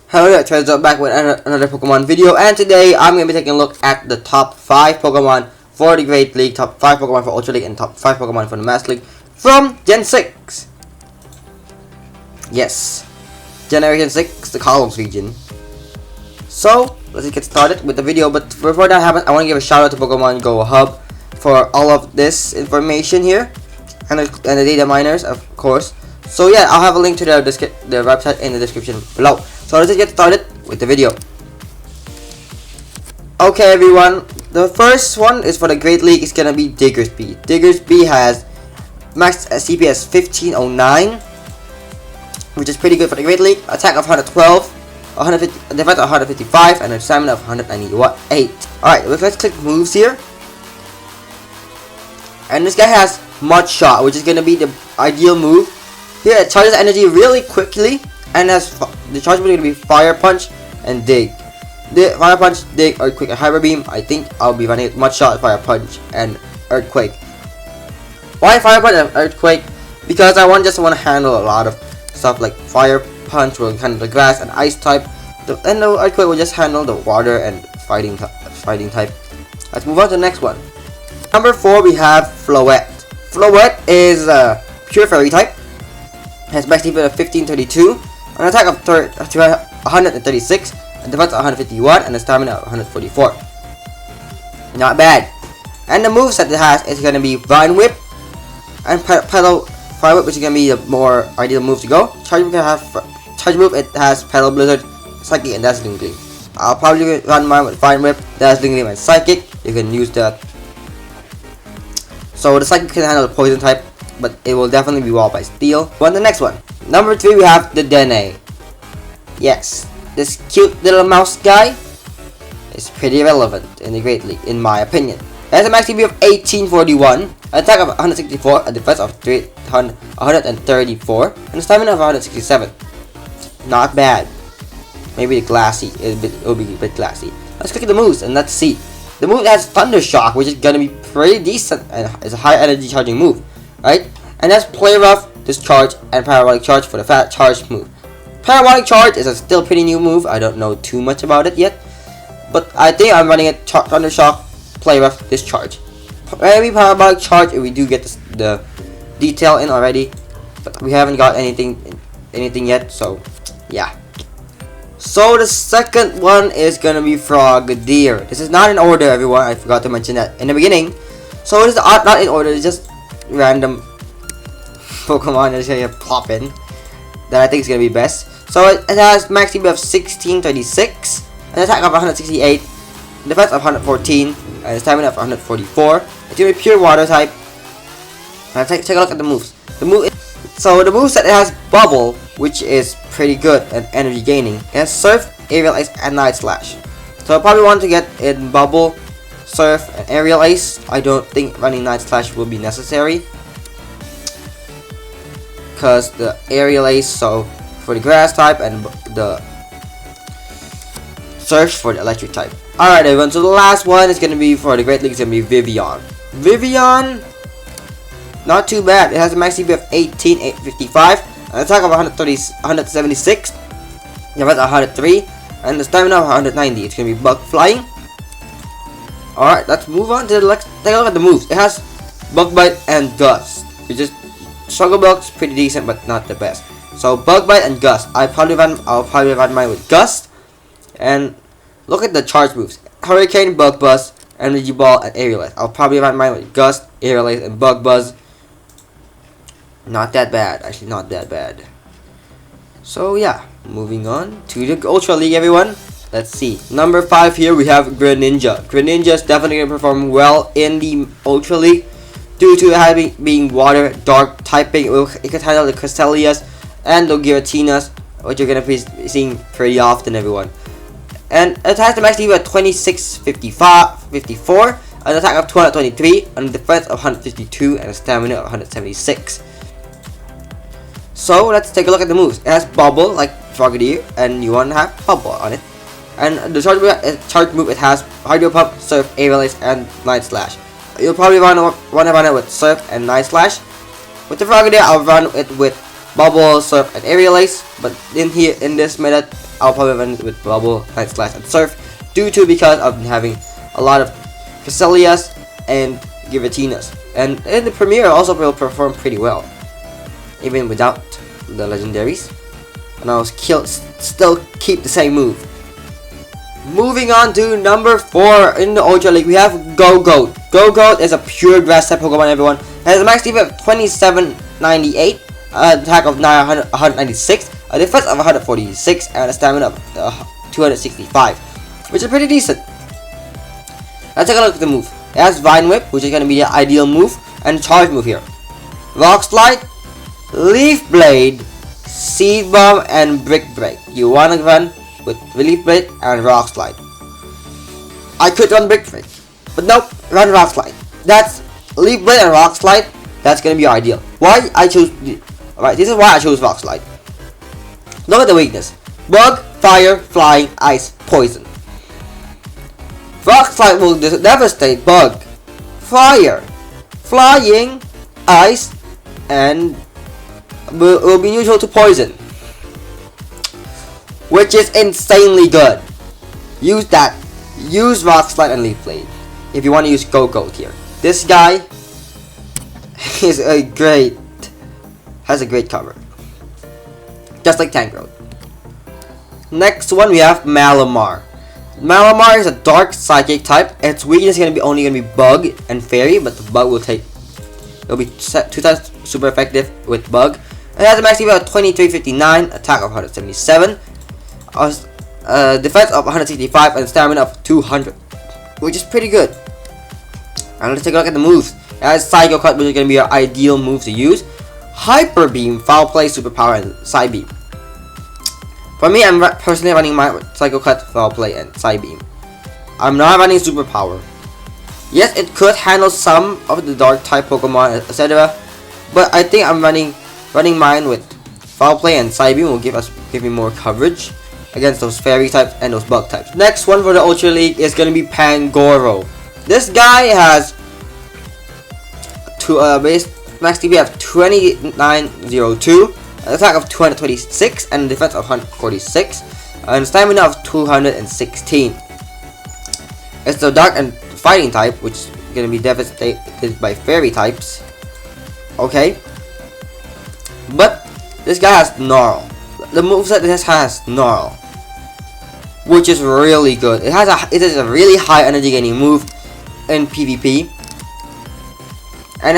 Hello there, Treasure, back with another Pokemon video, and today I'm going to be taking a look at the top 5 Pokemon for the Great League, top 5 Pokemon for Ultra League, and top 5 Pokemon for the Master League from Gen 6. Yes, Generation 6, the Kalos region. So, let's get started with the video, but before that happens, I want to give a shout out to Pokemon Go Hub for all of this information here, and the data miners, of course. So yeah, I'll have a link to their website in the description below. So let's get started with the video. Okay everyone, the first one is for the Great League. It's gonna be Diggersby. Diggersby has max CPS 1509, which is pretty good for the Great League. Attack of 112, 150, defense of 155, and a stamina of 198. Alright, let's click moves here. And this guy has Mud Shot, which is gonna be the ideal move. Here it charges energy really quickly, and has the charge move is gonna be Fire Punch and Dig. Fire Punch, Dig, Earthquake, and Hyper Beam. I think I'll be running Mud Shot, Fire Punch, and Earthquake. Why Fire Punch and Earthquake? Because I just want to handle a lot of stuff like Fire Punch will handle the grass and ice type, and the Earthquake will just handle the water and fighting type. Let's move on to the next one. Number 4 we have Floette. Floette is pure fairy type. Has max defense of 1532, an attack of 136, and defense of 151, and a stamina of 144. Not bad. And the moves that it has is gonna be Vine Whip and Pedal Fire Whip, which is gonna be the more ideal move to go. Charge move it has Pedal Blizzard, Psychic, and Dazzling Gleam. I'll probably run mine with Vine Whip, Dazzling Gleam, and Psychic. You can use that. So the Psychic can handle the poison type, but it will definitely be walled by Steel. On the next one. Number 3 we have the Dene. Yes, this cute little mouse guy is pretty relevant in the Great League, in my opinion. It has a max CP of 1841, attack of 164, a defense of 134, and a stamina of 167. Not bad. Maybe the glassy, it'll be a bit glassy. Let's click at the moves and let's see. The move has Thunder Shock, which is gonna be pretty decent and is a high energy charging move. Right? And that's Play Rough, Discharge, and Parabolic Charge for the fat charge move. Parabolic Charge is a still pretty new move. I don't know too much about it yet, but I think I'm running it Thunder Shock, Play Rough, Discharge. Maybe Parabolic Charge if we do get the detail in already, but we haven't got anything yet. So yeah. So the second one is gonna be Frogadier. This is not in order, everyone. I forgot to mention that in the beginning. So it is not in order. It's just random Pokemon is gonna plop in that I think is gonna be best. So it has max CP of 1636, an attack of 168, defense of 114, and a stamina of 144. It's gonna be pure water type. And take a look at the moves. The moveset it has Bubble, which is pretty good and energy gaining. It has Surf, Aerial Ace, and Night Slash. So I probably want to get in Bubble, Surf, and Aerial Ace. I don't think running Night Slash will be necessary, because the Aerial Ace, so for the grass type, and the Surf for the electric type. Alright everyone, so the last one is going to be for the Great League. It's going to be Vivian. Vivian, not too bad. It has a max CP of 1855, an attack of 176, defense 103, and the stamina of 190. It's going to be Bug Flying. Alright, let's move on to the next. Take a look at the moves. It has Bug Bite and Gust, which is Struggle Bug's pretty decent, but not the best. So Bug Bite and Gust. I'll probably run mine with Gust. And look at the charge moves: Hurricane, Bug Buzz, Energy Ball, and Aerial Ace. I'll probably run mine with Gust, Aerial Ace, and Bug Buzz. Not that bad, actually, not that bad. So yeah, moving on to the Ultra League, everyone. Let's see. Number 5 here we have Greninja. Greninja is definitely gonna perform well in the Ultra League due to it being water dark typing. It can handle the Crystalias and the Giratinas, which you're gonna be seeing pretty often, everyone. And it has the max CP at 2654, an attack of 223, and a defense of 152, and a stamina of 176. So let's take a look at the moves. It has Bubble like Frogadier, and you want to have Bubble on it. And the charge move it has Hydro Pump, Surf, Aerial Ace, and Night Slash. You'll probably want to run it with Surf and Night Slash. With the Frogadier, I'll run it with Bubble, Surf, and Aerial Ace. But in this method, I'll probably run it with Bubble, Night Slash, and Surf, because of having a lot of Cresselia and Girautinas. And in the Premier also will perform pretty well, even without the legendaries. And I'll still keep the same move. Moving on to number 4 in the Ultra League, we have Go-Goat. Go-Goat is a pure grass type Pokemon, everyone. It has a max defense of 2798, attack of 196, a defense of 146, and a stamina of 265, which is pretty decent. Let's take a look at the move. It has Vine Whip, which is going to be the ideal move, and Charge move here. Rock Slide, Leaf Blade, Seed Bomb, and Brick Break. You want to run with Leaf Blade and Rock Slide. I could run Brick Break, but nope, run Rock Slide. That's Leaf Blade and Rock Slide. That's gonna be ideal. Why I chose? Alright, this is why I chose Rock Slide. Look at the weakness: Bug, Fire, Flying, Ice, Poison. Rock Slide will devastate Bug, Fire, Flying, Ice, and will be neutral to Poison, which is insanely good. Use that. Use Rock Slide and Leaf Blade if you want to use Go-Goat here. This guy has a great cover, just like Tangrowth. Next one, we have Malamar. Malamar is a dark psychic type. Its weakness is only gonna be Bug and Fairy, but the Bug it'll be 2 times super effective with Bug. It has a max defense of 2359, attack of 177, defense of 165, and stamina of 200, which is pretty good. And let's take a look at the moves. It has Psycho Cut, which is going to be your ideal move to use. Hyper Beam, Foul Play, Superpower, and Psy Beam. For me, I'm personally running mine with Psycho Cut, Foul Play, and Psy Beam. I'm not running Superpower. Yes, it could handle some of the Dark type Pokemon, etc. But I think I'm running mine with Foul Play and Psy Beam will give me more coverage against those Fairy types and those Bug types. Next one for the Ultra League is going to be Pangoro. This guy has base max DP of 2902, an attack of 226, and a defense of 146, and stamina of 216. It's the Dark and Fighting type, which is going to be devastated by Fairy types. Okay, but this guy has Snarl. The moveset this has Snarl, which is really good. It is a really high energy gaining move in PvP, and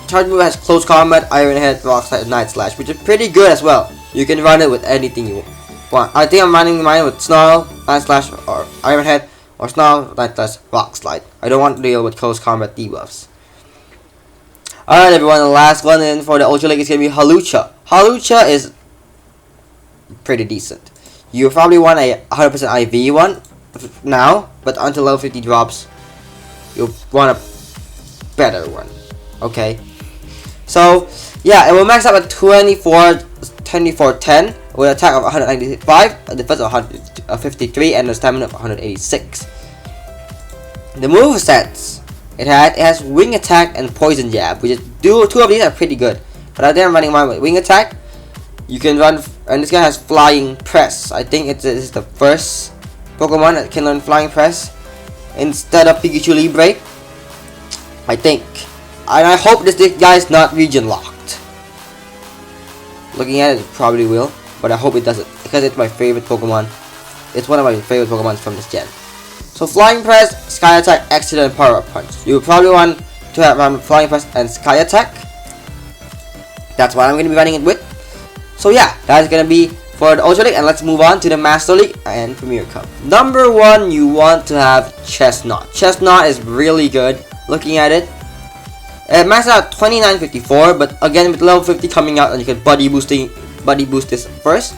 charge move has Close Combat, Iron Head, Rock Slide, and Night Slash, which is pretty good as well. You can run it with anything you want. I think I'm running mine with Snarl, Night Slash, or Iron Head, or Snarl, Night Slash, Rock Slide. I don't want to deal with Close Combat debuffs. Alright everyone, the last one in for the Ultra League is going to be Halucha. Halucha is pretty decent. You probably want a 100% IV one now, but until level 50 drops, you'll want a better one. Okay, so yeah, it will max out at 2410 with an attack of 195, a defense of 153, and a stamina of 186. The move sets it has Wing Attack and Poison Jab, which is two of these are pretty good. But I think I'm running mine with Wing Attack. You can run, and this guy has Flying Press. I think it is the first Pokemon that can learn Flying Press instead of Pikachu Libre, I think. And I hope this guy is not region locked. Looking at it probably will, but I hope it doesn't, because it's my favorite Pokemon. It's one of my favorite Pokemon from this gen. So Flying Press, Sky Attack, Accident, and Power Up Punch. You will probably want to have Flying Press and Sky Attack. That's what I'm going to be running it with. So yeah, that's going to be for the Ultra League, and let's move on to the Master League and Premier Cup. Number 1, you want to have Chestnut. Chestnut is really good. Looking at it, it maxed out 2954, but again with level 50 coming out, and you can buddy boost this first.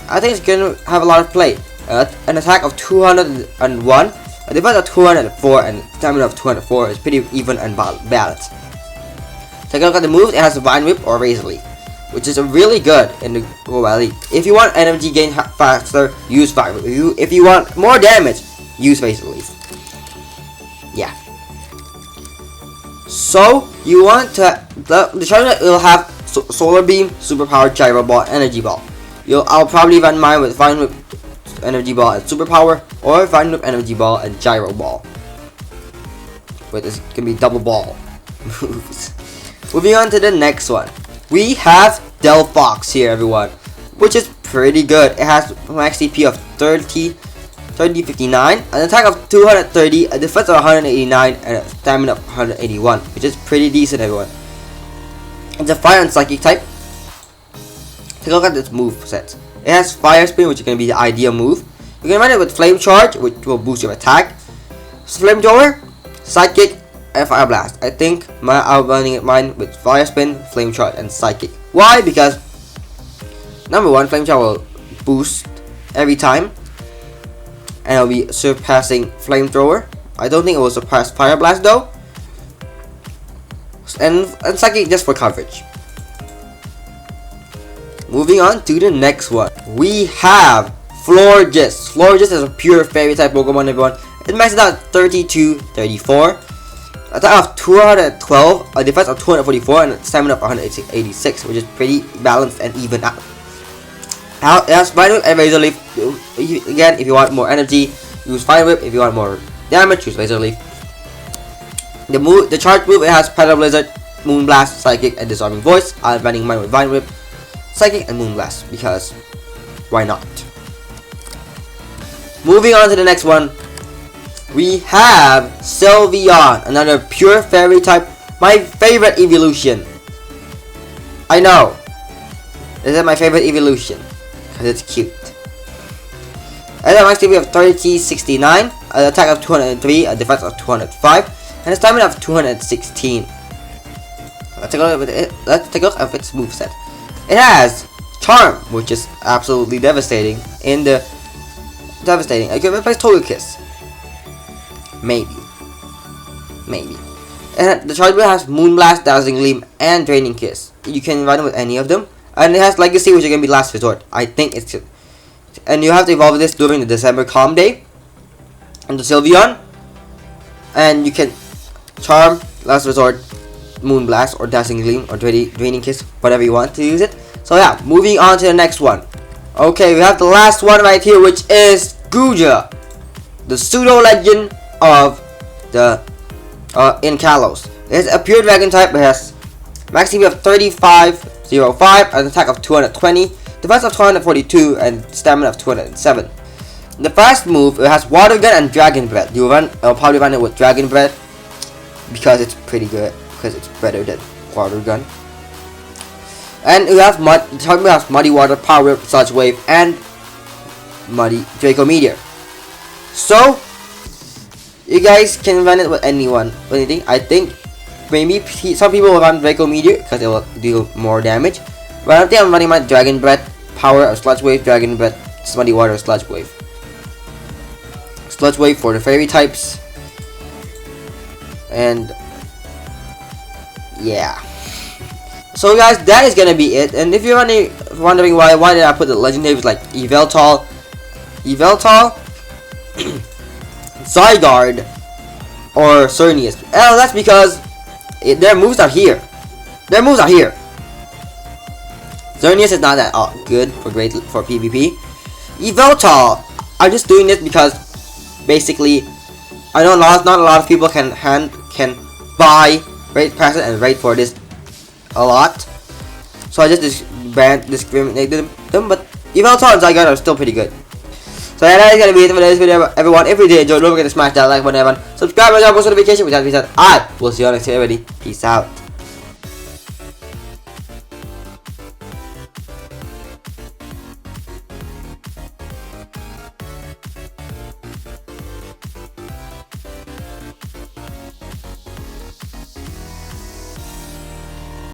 I think it's going to have a lot of play. An attack of 201, a defense of 204, and stamina of 204 is pretty even and balanced. Take a look at the moves. It has a Vine Whip or Razor Leaf, which is really good in the Mobile League. If you want energy gain faster, use Vine Whip. If you want more damage, use Razor Leaf. Yeah. So you want to the Chestnut will have Solar Beam, Superpower, Gyro Ball, Energy Ball. I'll probably run mine with Vine Whip Energy Ball and Superpower, or Vine Whip, Energy Ball, and Gyro Ball. Wait, this can be double ball moves. Moving on to the next one, we have Dell Fox here, everyone, which is pretty good. It has max CP of 59, an attack of 230, a defense of 189, and a stamina of 181, which is pretty decent, everyone. It's a fire and psychic type. Take a look at this move set. It has Fire Spin, which is going to be the ideal move. You can run it with Flame Charge, which will boost your attack, Flamethrower, Psychic, and Fire Blast. I think I'm running mine with Fire Spin, Flame Charge, and Psychic. Why? Because number one, Flame Charge will boost every time, and it'll be surpassing Flamethrower. I don't think it will surpass Fire Blast though. And Psychic just for coverage. Moving on to the next one, we have Florges. Florges is a pure fairy type Pokemon, everyone. It maxes out 32, 34, attack of 212, a defense of 244, and a stamina of 186, which is pretty balanced and even out. It has Vine Whip and Razor Leaf. Again, if you want more energy, use Vine Whip. If you want more damage, use Razor Leaf. The charge move, it has Petal Blizzard, Moonblast, Psychic, and Disarming Voice. I'm running mine with Vine Whip, Psychic, and Moonblast because why not? Moving on to the next one, we have Sylveon, another pure fairy type, my favorite evolution. I know, this is my favorite evolution because it's cute. It has a max CP of 3069, an attack of 203, a defense of 205, and a stamina of 216. Let's take a look at it. Let's take a look at its moveset. It has Charm, which is absolutely devastating. I can replace Togekiss. Maybe. And the charge move has Moonblast, Dazzling Gleam, and Draining Kiss. You can run it with any of them. And it has Legacy, which is going to be Last Resort. I think it's good. And you have to evolve this during the December Calm Day. And the Sylveon. And you can Charm, Last Resort, Moonblast, or Dazzling Gleam, or Draining Kiss, whatever you want to use it. So yeah, moving on to the next one. Okay, we have the last one right here, which is Gujja, the pseudo legend of the in Kalos. It's a pure dragon type. It has max CP of 3505, an attack of 220, defense of 242, and stamina of 207. The first move, it has Water Gun and Dragon Breath. I'll probably run it with Dragon Breath because it's pretty good, because it's better than Water Gun. And we have Muddy Water, Power Whip, Sludge Wave, and Muddy Draco Meteor. So you guys can run it with anything. I think maybe some people will run Draco Meteor because it will deal more damage. But I think I'm running my Dragon Breath, Power of Sludge Wave, Dragon Breath, Muddy Water, Sludge Wave. Sludge Wave for the fairy types. And yeah. So guys, that is gonna be it. And if you're wondering why did I put the legendaries like Yveltal, Zygarde, or Cernius? Oh, that's because their moves are here. Xerneas is not that good for PvP. Yveltal, I'm just doing this because basically I know not a lot of people can buy raid passes and raid for this a lot, so I just discriminated them. But Yveltal and Zygarde are still pretty good. So yeah, that is gonna be it for this video, everyone. If you did enjoy, don't forget to smash that like button, everyone. Subscribe and turn on post notifications. With that being said, I will see you on next video, everybody. Peace out.